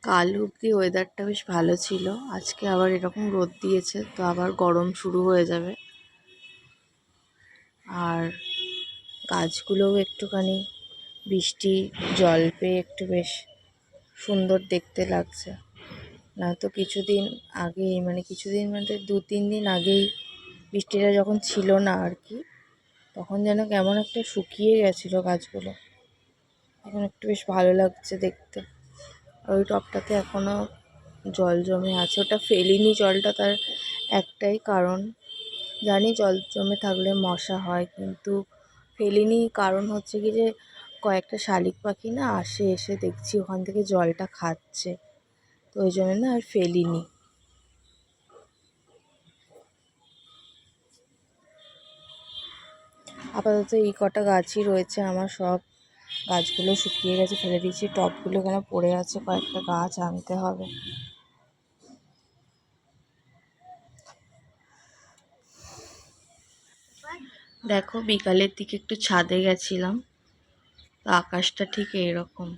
কাল অবধি ওয়েদারটা বেশ ভালো ছিল, আজকে আবার এরকম রোদ দিয়েছে, তো আবার গরম শুরু হয়ে যাবে। আর গাছগুলোও একটুখানি বৃষ্টি জল পেয়ে একটু বেশ সুন্দর দেখতে লাগছে। নয়তো কিছুদিন আগেই কিছুদিন 2-3 দিন আগেই বৃষ্টিটা যখন ছিল না আর কি, তখন যেন কেমন একটা শুকিয়ে গেছিলো গাছগুলো। এখন একটু বেশ ভালো লাগছে দেখতে। আর ওই টবটাতে এখনও জল জমে আছে, ওটা ফেলিনি জলটা, তার একটাই কারণ, জানি জল জমে থাকলে মশা হয়, কিন্তু ফেলিনি কারণ হচ্ছে কি যে কয়েকটা শালিক পাখি না এসে দেখছি ওখান থেকে জলটা খাচ্ছে, তো ওই জন্য না আর ফেলিনি। আপাতত এই কটা গাছই রয়েছে আমার, সব গাছগুলো শুকিয়ে গেছে, ফেলে দিয়েছি। টবগুলো এখানে পড়ে আছে, কয়েকটা গাছ আনতে হবে। দেখো বিকালের দিকে একটু ছাদে গেছিলাম, তো আকাশটা ঠিক এইরকম।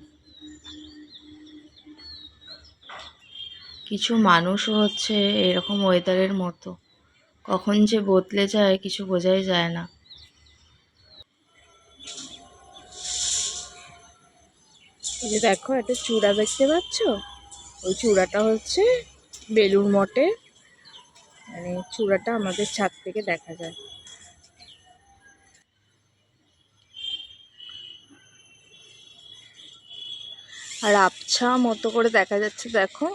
কিছু মানুষও হচ্ছে এরকম ওয়েদারের মতো, কখন যে বদলে যায় কিছু বোঝাই যায় না। এই যে দেখো একটা চূড়া দেখতে পাচ্ছ, ওই চূড়াটা হচ্ছে বেলুড় মঠের, চূড়াটা আমাদের ছাদ থেকে দেখা যায়। আর আবছা মতো করে দেখা যাচ্ছে, দেখো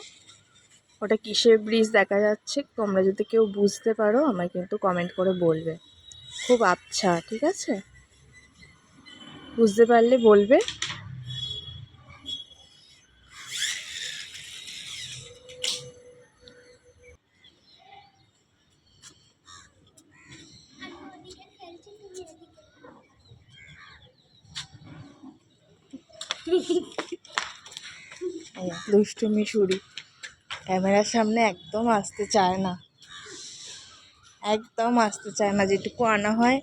ওটা কিসের ব্রিজ দেখা যাচ্ছে, তোমরা যদি কেউ বুঝতে পারো আমায় কিন্তু কমেন্ট করে বলবে। খুব আবছা, ঠিক আছে, বুঝতে পারলে বলবে। দুষ্টুমি শুরি ক্যামেরার সামনে একদম আসতে চায় না, একদম আসতে চায় না, যেটুকু আনা হয়।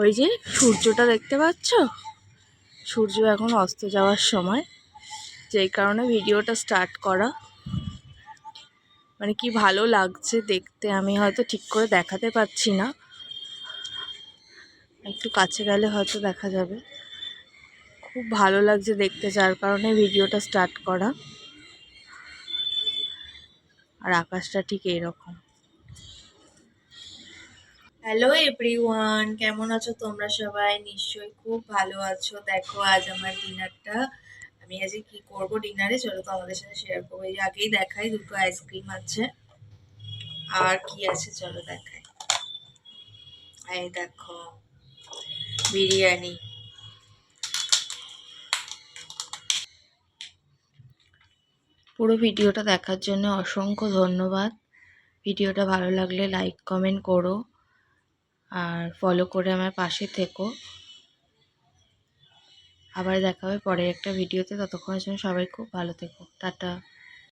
ওই যে সূর্যটা দেখতে পাচ্ছ, সূর্য এখন অস্ত যাওয়ার সময়, যেই কারণে ভিডিওটা স্টার্ট করা। কি ভালো লাগছে দেখতে, আমি হয়তো ঠিক করে দেখাতে পারছি না, একটু কাছে গেলে হয়তো দেখা যাবে। খুব ভালো লাগছে দেখতে, যার কারণে ভিডিওটা স্টার্ট করা। আর আকাশটা ঠিক এইরকম। হ্যালো এভরিওয়ান, কেমন আছো তোমরা সবাই? নিশ্চয়ই খুব ভালো আছো। দেখো আজ আমার ডিনারটা, আমি আজকে কি করব ডিনারে চলো তোমাদের সাথে শেয়ার করবো। এই আগেই দেখাই, দুটো আইসক্রিম আছে, আর কি আছে চলো দেখাই। এই দেখো বিরিয়ানি। পুরো ভিডিওটা দেখার জন্য অসংখ্য ধন্যবাদ। ভিডিওটা ভালো লাগলে লাইক কমেন্ট করো, আর ফলো করে আমার পাশে থেকো। আবার দেখা হবে পরের একটা ভিডিওতে, ততক্ষণের জন্য সবাই খুব ভালো থেকো, টাটা।